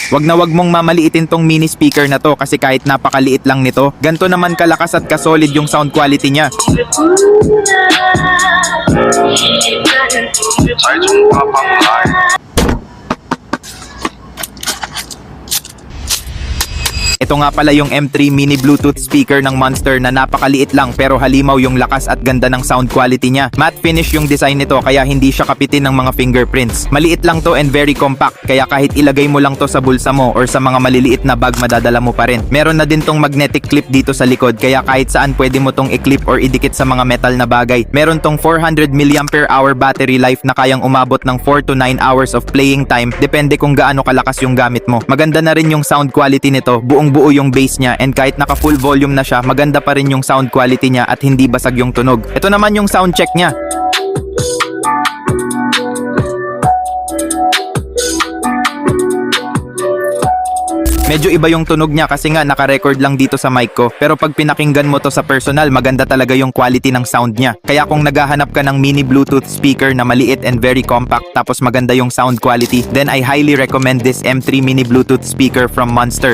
Wag na wag mong mamaliitin tong mini speaker na to kasi kahit napakaliit lang nito, ganto naman kalakas at kasolid yung sound quality niya. Ito nga pala yung M3 mini Bluetooth speaker ng Monster na napakaliit lang pero halimaw yung lakas at ganda ng sound quality niya. Matte finish yung design nito kaya hindi siya kapitin ng mga fingerprints. Maliit lang to and very compact kaya kahit ilagay mo lang to sa bulsa mo or sa mga maliliit na bag madadala mo pa rin. Meron na din tong magnetic clip dito sa likod kaya kahit saan pwede mo tong i-clip or idikit sa mga metal na bagay. Meron tong 400 mAh battery life na kayang umabot ng 4 to 9 hours of playing time depende kung gaano kalakas yung gamit mo. Maganda na rin yung sound quality nito, buong buo yung bass niya and kahit naka full volume na siya, maganda pa rin yung sound quality niya at hindi basag yung tunog. Ito naman yung sound check niya. Medyo iba yung tunog niya kasi nga naka-record lang dito sa mic ko. Pero pag pinakinggan mo to sa personal, maganda talaga yung quality ng sound niya. Kaya kung naghahanap ka ng mini Bluetooth speaker na maliit and very compact tapos maganda yung sound quality, then I highly recommend this M3 mini Bluetooth speaker from Monster.